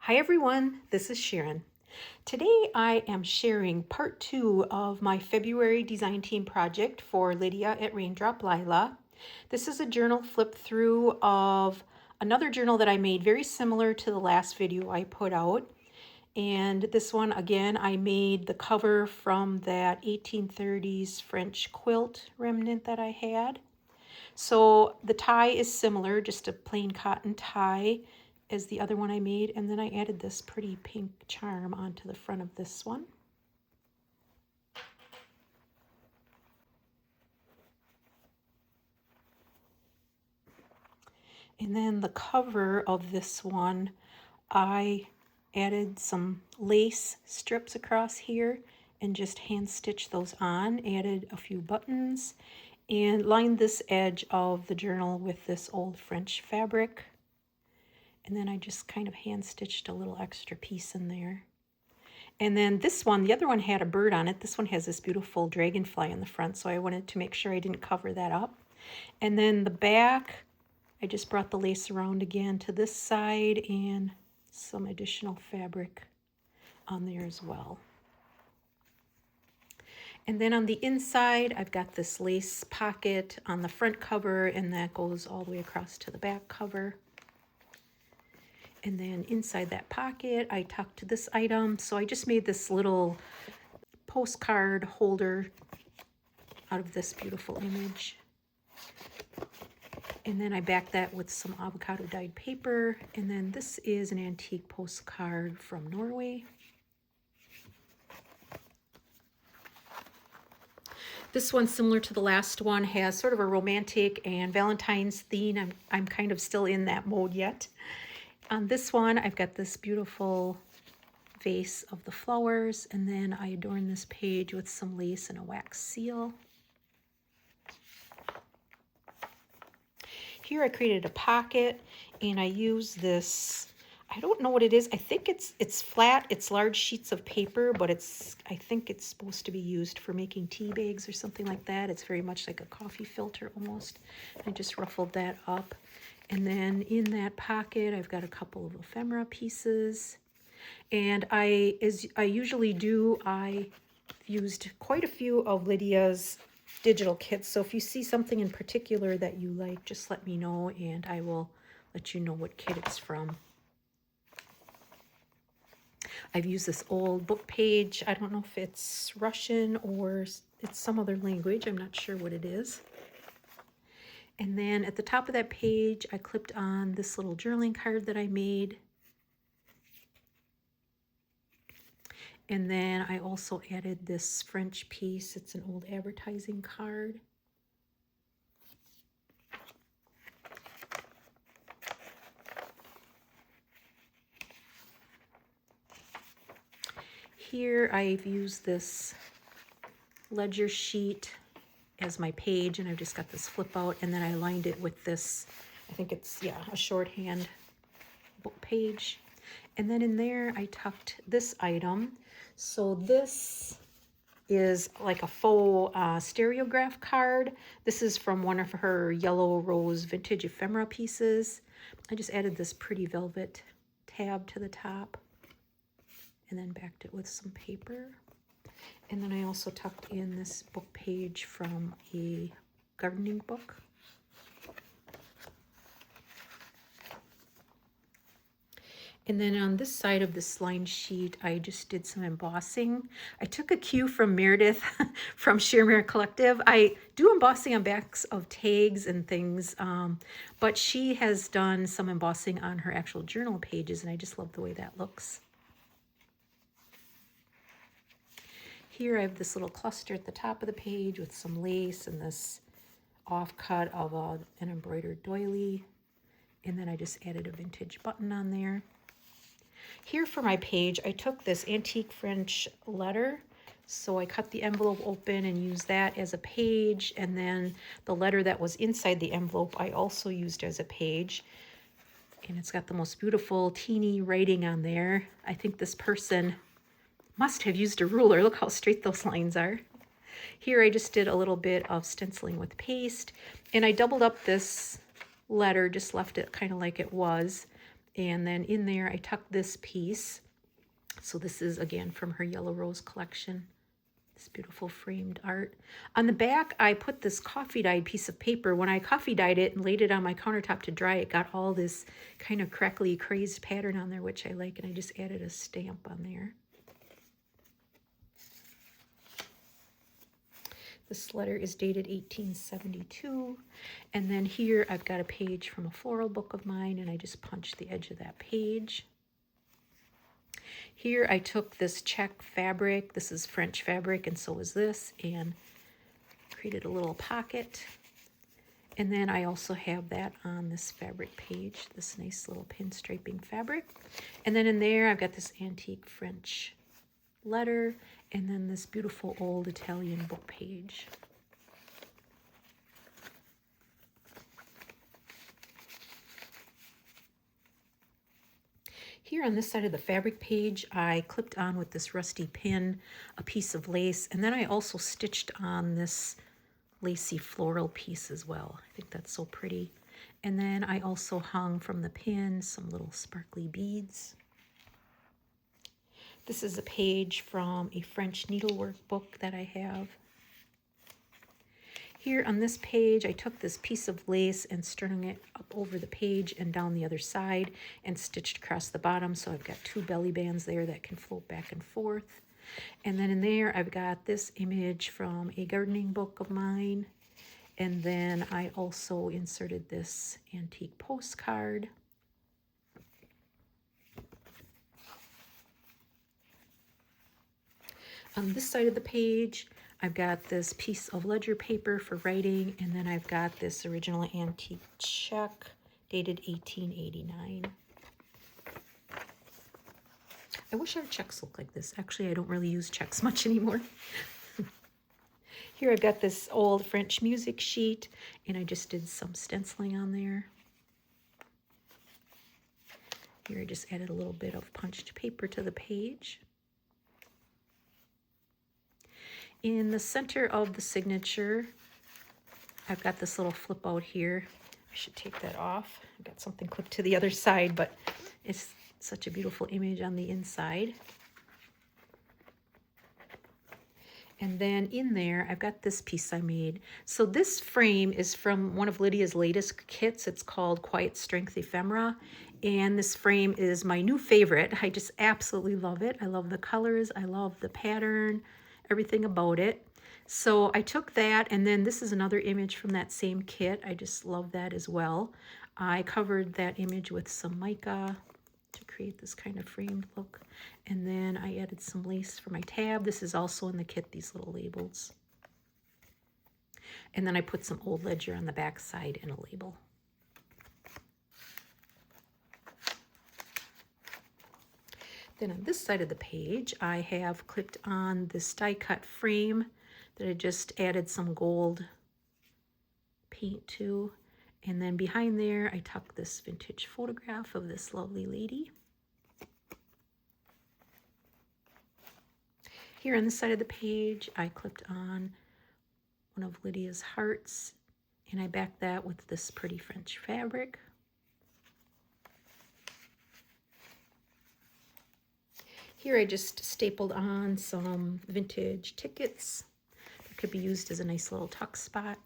Hi everyone, this is Sharon. Today I am sharing part 2 of my February design team project for Lydia at Raindrop Lila. This is a journal flip through of another journal that I made very similar to the last video I put out. And this one, again, I made the cover from that 1830s French quilt remnant that I had. So the tie is similar, just a plain cotton tie as the other one I made, and then I added this pretty pink charm onto the front of this one. And then the cover of this one, I added some lace strips across here and just hand stitched those on, added a few buttons, and lined this edge of the journal with this old French fabric. And then I just kind of hand stitched a little extra piece in there. And then this one, the other one had a bird on it. This one has this beautiful dragonfly in the front, so I wanted to make sure I didn't cover that up. And then the back, I just brought the lace around again to this side and some additional fabric on there as well. And then on the inside, I've got this lace pocket on the front cover, and that goes all the way across to the back cover. And then inside that pocket, I tucked this item. So I just made this little postcard holder out of this beautiful image. And then I backed that with some avocado dyed paper. And then this is an antique postcard from Norway. This one, similar to the last one, has sort of a romantic and Valentine's theme. I'm kind of still in that mode yet. On this one, I've got this beautiful vase of the flowers, and then I adorn this page with some lace and a wax seal. Here I created a pocket, and I use this, I don't know what it is. I think it's flat, it's large sheets of paper, but I think it's supposed to be used for making tea bags or something like that. It's very much like a coffee filter almost. I just ruffled that up. And then in that pocket, I've got a couple of ephemera pieces. And as I usually do, I used quite a few of Lydia's digital kits. So if you see something in particular that you like, just let me know and I will let you know what kit it's from. I've used this old book page. I don't know if it's Russian or it's some other language. I'm not sure what it is. And then at the top of that page, I clipped on this little journaling card that I made. And then I also added this French piece. It's an old advertising card. Here I've used this ledger sheet as my page, and I've just got this flip out, and then I lined it with this, I think it's, yeah, a shorthand book page. And then in there I tucked this item. So this is like a faux stereograph card. This is from one of her yellow rose vintage ephemera pieces. I just added this pretty velvet tab to the top and then backed it with some paper. And then I also tucked in this book page from a gardening book. And then on this side of this lined sheet, I just did some embossing. I took a cue from Meredith from Sharon Collective. I do embossing on backs of tags and things, but she has done some embossing on her actual journal pages, and I just love the way that looks. Here I have this little cluster at the top of the page with some lace and this offcut of an embroidered doily. And then I just added a vintage button on there. Here for my page, I took this antique French letter. So I cut the envelope open and used that as a page. And then the letter that was inside the envelope, I also used as a page. And it's got the most beautiful teeny writing on there. I think this person must have used a ruler. Look how straight those lines are. Here I just did a little bit of stenciling with paste, and I doubled up this letter, just left it kind of like it was, And then in there, I tucked this piece. So this is, again, from her Yellow Rose collection. This beautiful framed art. On the back, I put this coffee dyed piece of paper. When I coffee dyed it and laid it on my countertop to dry, it got all this kind of crackly, crazed pattern on there, which I like, and I just added a stamp on there. This letter is dated 1872. And then here I've got a page from a floral book of mine, and I just punched the edge of that page. Here I took this check fabric. This is French fabric, and so is this, and created a little pocket. And then I also have that on this fabric page, this nice little pinstriping fabric. And then in there I've got this antique French letter, and then this beautiful old Italian book page. Here on this side of the fabric page, I clipped on with this rusty pin a piece of lace, and then I also stitched on this lacy floral piece as well. I think that's so pretty. And then I also hung from the pin some little sparkly beads. This is a page from a French needlework book that I have. Here on this page, I took this piece of lace and strung it up over the page and down the other side and stitched across the bottom. So I've got two belly bands there that can float back and forth. And then in there, I've got this image from a gardening book of mine. And then I also inserted this antique postcard. On this side of the page, I've got this piece of ledger paper for writing, and then I've got this original antique check dated 1889. I wish our checks looked like this. Actually, I don't really use checks much anymore. Here I've got this old French music sheet, and I just did some stenciling on there. Here I just added a little bit of punched paper to the page. In the center of the signature, I've got this little flip out here. I should take that off. I've got something clipped to the other side, but it's such a beautiful image on the inside. And then in there, I've got this piece I made. So this frame is from one of Lydia's latest kits. It's called Quiet Strength Ephemera. And this frame is my new favorite. I just absolutely love it. I love the colors. I love the pattern, everything about it. So I took that, and then this is another image from that same kit. I just love that as well. I covered that image with some mica to create this kind of framed look. And then I added some lace for my tab. This is also in the kit, these little labels. And then I put some old ledger on the back side and a label. Then on this side of the page, I have clipped on this die-cut frame that I just added some gold paint to. And then behind there, I tucked this vintage photograph of this lovely lady. Here on this side of the page, I clipped on one of Lydia's hearts, and I backed that with this pretty French fabric. Here I just stapled on some vintage tickets that could be used as a nice little tuck spot.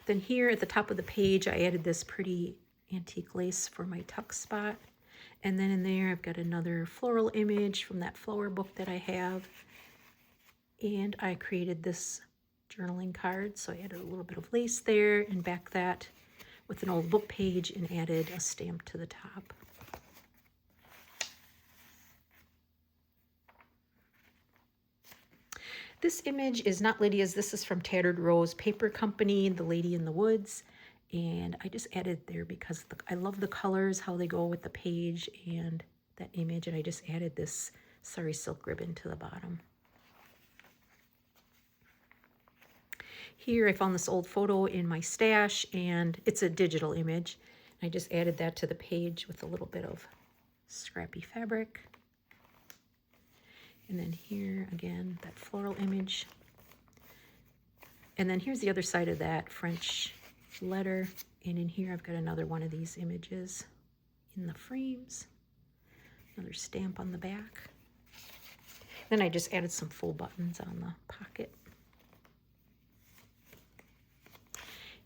Then here at the top of the page, I added this pretty antique lace for my tuck spot. And then in there, I've got another floral image from that flower book that I have. And I created this journaling card. So I added a little bit of lace there and backed that with an old book page and added a stamp to the top. This image is not Lydia's. This is from Tattered Rose Paper Company, The Lady in the Woods. And I just added there because I love the colors, how they go with the page and that image. And I just added this sari silk ribbon to the bottom. Here I found this old photo in my stash, and it's a digital image. I just added that to the page with a little bit of scrappy fabric. And then here, again, that floral image. And then here's the other side of that French letter. And in here I've got another one of these images in the frames. Another stamp on the back. Then I just added some full buttons on the pocket.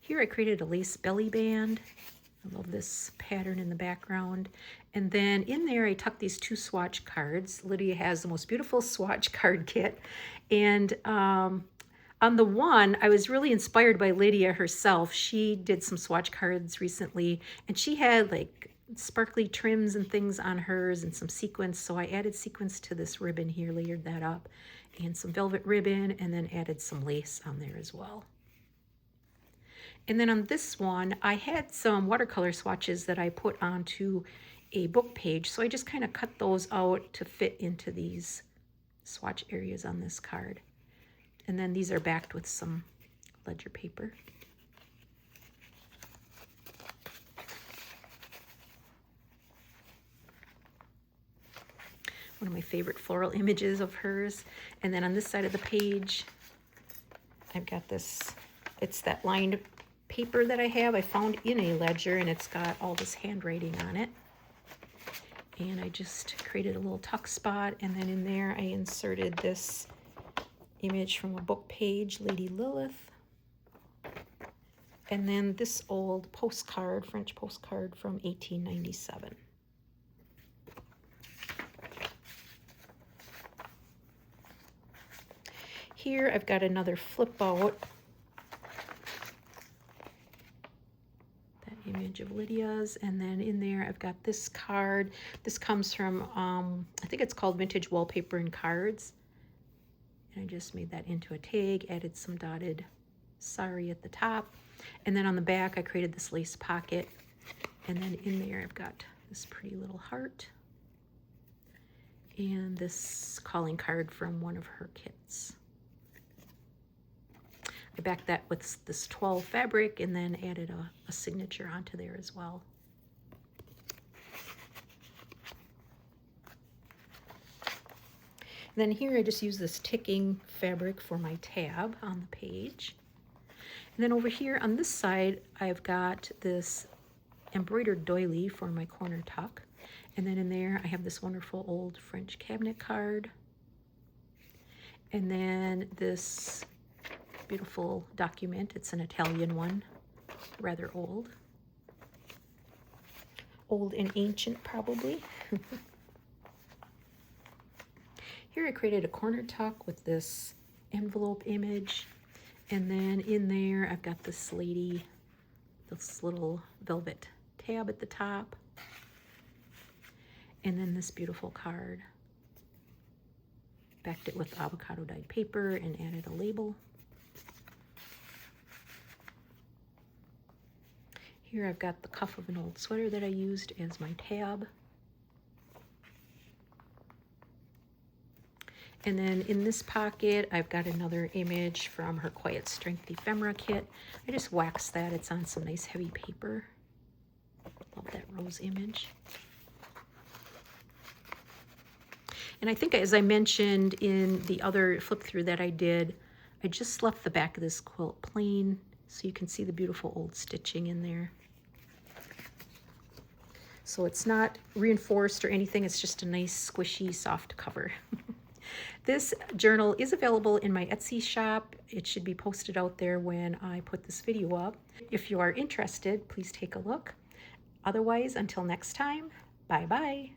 Here I created a lace belly band. I love this pattern in the background. And then in there I tucked these 2 swatch cards. Lidia has the most beautiful swatch card kit. And on the one, I was really inspired by Lidia herself. She did some swatch cards recently, and she had like sparkly trims and things on hers and some sequins. So I added sequins to this ribbon here, layered that up, and some velvet ribbon, and then added some lace on there as well. And then on this one, I had some watercolor swatches that I put onto a book page. So I just kind of cut those out to fit into these swatch areas on this card. And then these are backed with some ledger paper. One of my favorite floral images of hers. And then on this side of the page, I've got this, it's that lined paper that I have. I found in a ledger, and it's got all this handwriting on it. And I just created a little tuck spot, and then in there I inserted this image from a book page, Lady Lilith. And then this old postcard, French postcard from 1897. Here I've got another flip out. That image of Lydia's, and then in there I've got this card. This comes from, I think it's called Vintage Wallpaper and Cards. And I just made that into a tag, added some dotted sari at the top. And then on the back I created this lace pocket. And then in there I've got this pretty little heart. And this calling card from one of her kits. I backed that with this 12 fabric and then added a signature onto there as well. And then here I just use this ticking fabric for my tab on the page. And then over here on this side, I've got this embroidered doily for my corner tuck. And then in there I have this wonderful old French cabinet card. And then this beautiful document. It's an Italian one, rather old. Old and ancient, probably. Here I created a corner tuck with this envelope image. And then in there I've got this lady, this little velvet tab at the top. And then this beautiful card. Backed it with avocado dyed paper and added a label. Here I've got the cuff of an old sweater that I used as my tab. And then in this pocket, I've got another image from her Quiet Strength ephemera kit. I just waxed that. It's on some nice heavy paper. Love that rose image. And I think, as I mentioned in the other flip through that I did, I just left the back of this quilt plain so you can see the beautiful old stitching in there. So it's not reinforced or anything. It's just a nice, squishy, soft cover. This journal is available in my Etsy shop. It should be posted out there when I put this video up. If you are interested, please take a look. Otherwise, until next time, bye-bye.